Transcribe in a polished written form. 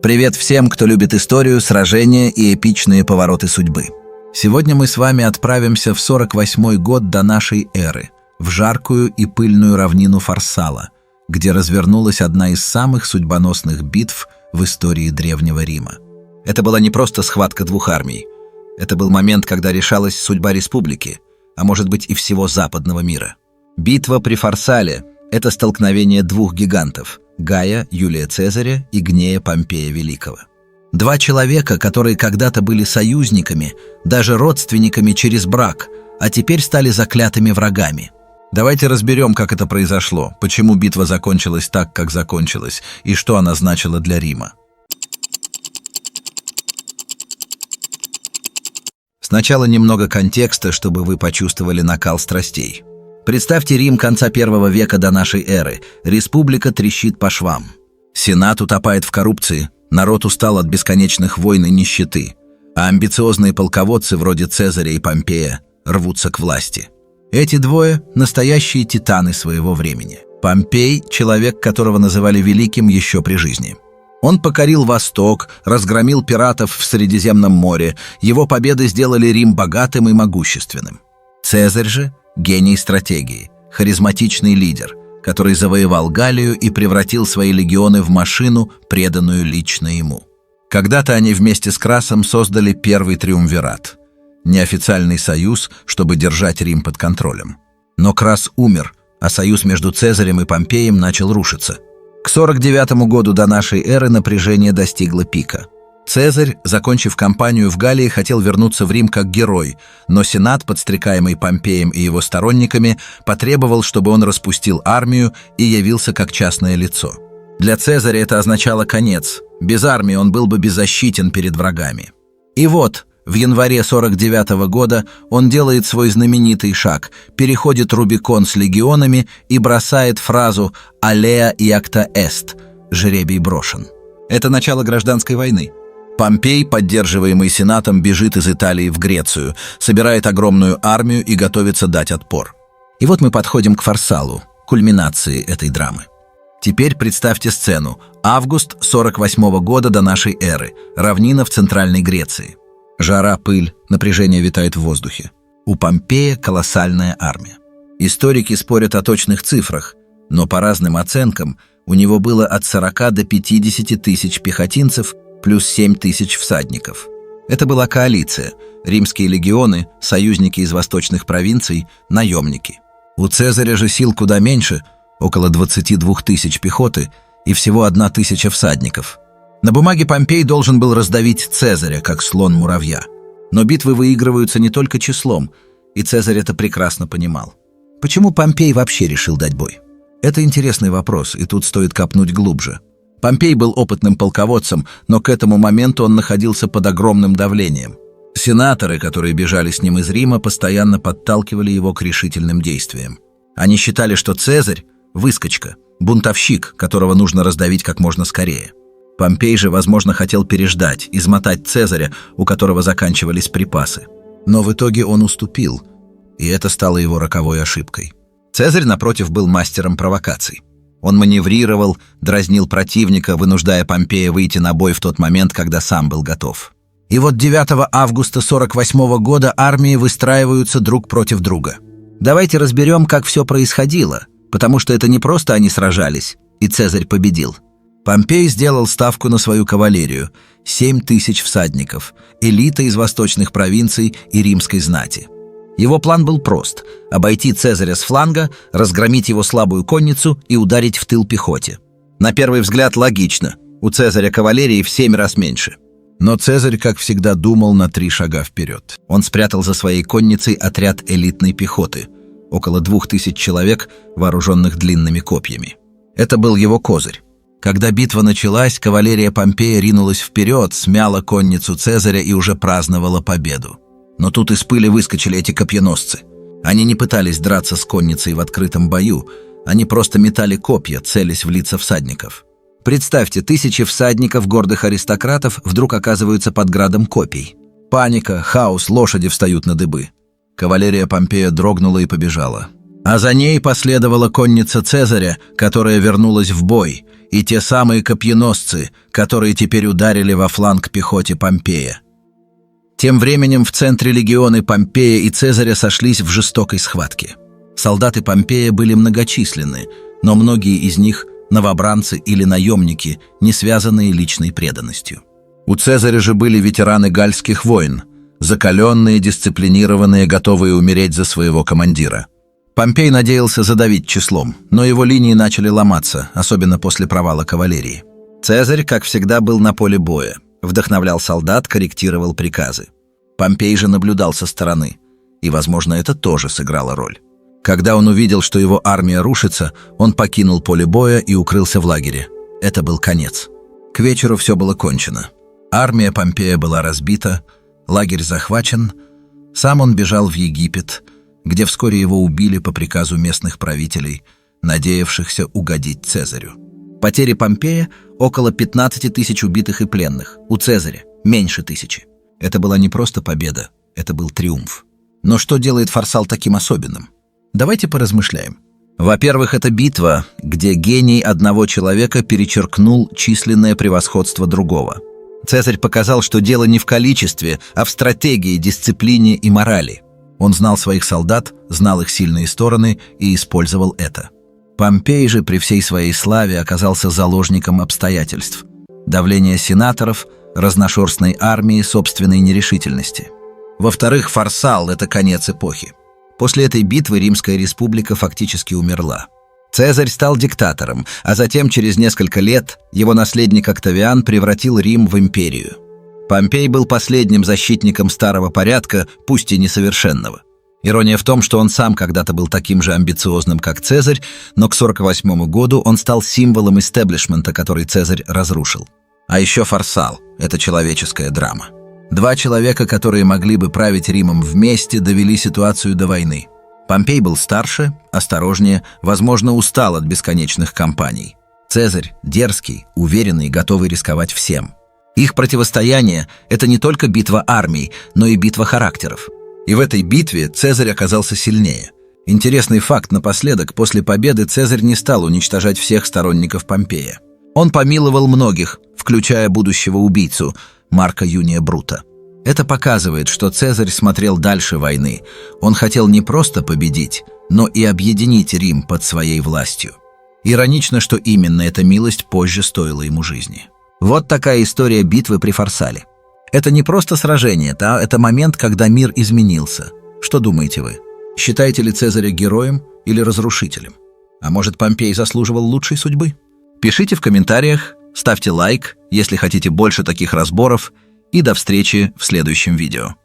Привет всем, кто любит историю, сражения и эпичные повороты судьбы. Сегодня мы с вами отправимся в 48-й год до нашей эры, в жаркую и пыльную равнину Фарсала, где развернулась одна из самых судьбоносных битв в истории Древнего Рима. Это была не просто схватка двух армий. Это был момент, когда решалась судьба республики, а может быть и всего западного мира. Битва при Фарсале – это столкновение двух гигантов – Гая, Юлия Цезаря и Гнея Помпея Великого. Два человека, которые когда-то были союзниками, даже родственниками через брак, а теперь стали заклятыми врагами. Давайте разберем, как это произошло, почему битва закончилась так, как закончилась, и что она значила для Рима. Сначала немного контекста, чтобы вы почувствовали накал страстей. Представьте Рим конца 1 века до нашей эры. Республика трещит по швам. Сенат утопает в коррупции, народ устал от бесконечных войн и нищеты, а амбициозные полководцы вроде Цезаря и Помпея рвутся к власти. Эти двое – настоящие титаны своего времени. Помпей – человек, которого называли великим еще при жизни. Он покорил Восток, разгромил пиратов в Средиземном море, его победы сделали Рим богатым и могущественным. Цезарь же – гений стратегии, харизматичный лидер, который завоевал Галлию и превратил свои легионы в машину, преданную лично ему. Когда-то они вместе с Красом создали первый триумвират – неофициальный союз, чтобы держать Рим под контролем. Но Крас умер, а союз между Цезарем и Помпеем начал рушиться. К 49 году до нашей эры напряжение достигло пика. Цезарь, закончив кампанию в Галлии, хотел вернуться в Рим как герой, но Сенат, подстрекаемый Помпеем и его сторонниками, потребовал, чтобы он распустил армию и явился как частное лицо. Для Цезаря это означало конец. Без армии он был бы беззащитен перед врагами. И вот, в январе 49 года он делает свой знаменитый шаг, переходит Рубикон с легионами и бросает фразу «Alea iacta est» – «Жребий брошен». Это начало гражданской войны. Помпей, поддерживаемый Сенатом, бежит из Италии в Грецию, собирает огромную армию и готовится дать отпор. И вот мы подходим к Фарсалу, кульминации этой драмы. Теперь представьте сцену. Август 48 года до нашей эры. Равнина в Центральной Греции. Жара, пыль, напряжение витает в воздухе. У Помпея колоссальная армия. Историки спорят о точных цифрах, но по разным оценкам у него было от 40 до 50 тысяч пехотинцев плюс 7 тысяч всадников. Это была коалиция. Римские легионы, союзники из восточных провинций, наемники. У Цезаря же сил куда меньше, около 22 тысяч пехоты и всего 1 тысяча всадников. На бумаге Помпей должен был раздавить Цезаря, как слон муравья. Но битвы выигрываются не только числом, и Цезарь это прекрасно понимал. Почему Помпей вообще решил дать бой? Это интересный вопрос, и тут стоит копнуть глубже. Помпей был опытным полководцем, но к этому моменту он находился под огромным давлением. Сенаторы, которые бежали с ним из Рима, постоянно подталкивали его к решительным действиям. Они считали, что Цезарь – выскочка, бунтовщик, которого нужно раздавить как можно скорее. Помпей же, возможно, хотел переждать, измотать Цезаря, у которого заканчивались припасы. Но в итоге он уступил, и это стало его роковой ошибкой. Цезарь, напротив, был мастером провокаций. Он маневрировал, дразнил противника, вынуждая Помпея выйти на бой в тот момент, когда сам был готов. И вот 9 августа 48 года армии выстраиваются друг против друга. Давайте разберем, как все происходило, потому что это не просто они сражались, и Цезарь победил. Помпей сделал ставку на свою кавалерию – 7 тысяч всадников, элита из восточных провинций и римской знати. Его план был прост – обойти Цезаря с фланга, разгромить его слабую конницу и ударить в тыл пехоте. На первый взгляд логично – у Цезаря кавалерии в 7 раз меньше. Но Цезарь, как всегда, думал на 3 шага вперед. Он спрятал за своей конницей отряд элитной пехоты – около 2000 человек, вооруженных длинными копьями. Это был его козырь. Когда битва началась, кавалерия Помпея ринулась вперед, смяла конницу Цезаря и уже праздновала победу. Но тут из пыли выскочили эти копьеносцы. Они не пытались драться с конницей в открытом бою, они просто метали копья, целясь в лица всадников. Представьте, тысячи всадников, гордых аристократов, вдруг оказываются под градом копий. Паника, хаос, лошади встают на дыбы. Кавалерия Помпея дрогнула и побежала. А за ней последовала конница Цезаря, которая вернулась в бой, и те самые копьеносцы, которые теперь ударили во фланг пехоте Помпея. Тем временем в центре легионы Помпея и Цезаря сошлись в жестокой схватке. Солдаты Помпея были многочисленны, но многие из них – новобранцы или наемники, не связанные личной преданностью. У Цезаря же были ветераны гальских войн, закаленные, дисциплинированные, готовые умереть за своего командира. Помпей надеялся задавить числом, но его линии начали ломаться, особенно после провала кавалерии. Цезарь, как всегда, был на поле боя, вдохновлял солдат, корректировал приказы. Помпей же наблюдал со стороны, и, возможно, это тоже сыграло роль. Когда он увидел, что его армия рушится, он покинул поле боя и укрылся в лагере. Это был конец. К вечеру все было кончено. Армия Помпея была разбита, лагерь захвачен, сам он бежал в Египет, где вскоре его убили по приказу местных правителей, надеявшихся угодить Цезарю. Потери Помпея – около 15 тысяч убитых и пленных, у Цезаря – меньше 1000. Это была не просто победа, это был триумф. Но что делает Фарсал таким особенным? Давайте поразмышляем. Во-первых, это битва, где гений одного человека перечеркнул численное превосходство другого. Цезарь показал, что дело не в количестве, а в стратегии, дисциплине и морали. Он знал своих солдат, знал их сильные стороны и использовал это. Помпей же при всей своей славе оказался заложником обстоятельств. Давления сенаторов, разношерстной армии, собственной нерешительности. Во-вторых, Фарсал – это конец эпохи. После этой битвы Римская республика фактически умерла. Цезарь стал диктатором, а затем через несколько лет его наследник Октавиан превратил Рим в империю. Помпей был последним защитником старого порядка, пусть и несовершенного. Ирония в том, что он сам когда-то был таким же амбициозным, как Цезарь, но к 48 году он стал символом истеблишмента, который Цезарь разрушил. А еще Фарсал – это человеческая драма. Два человека, которые могли бы править Римом вместе, довели ситуацию до войны. Помпей был старше, осторожнее, возможно, устал от бесконечных кампаний. Цезарь – дерзкий, уверенный, готовый рисковать всем. Их противостояние – это не только битва армий, но и битва характеров. И в этой битве Цезарь оказался сильнее. Интересный факт напоследок: после победы Цезарь не стал уничтожать всех сторонников Помпея. Он помиловал многих, включая будущего убийцу Марка Юния Брута. Это показывает, что Цезарь смотрел дальше войны. Он хотел не просто победить, но и объединить Рим под своей властью. Иронично, что именно эта милость позже стоила ему жизни. Вот такая история битвы при Фарсале. Это не просто сражение, это момент, когда мир изменился. Что думаете вы? Считаете ли Цезаря героем или разрушителем? А может, Помпей заслуживал лучшей судьбы? Пишите в комментариях, ставьте лайк, если хотите больше таких разборов, и до встречи в следующем видео.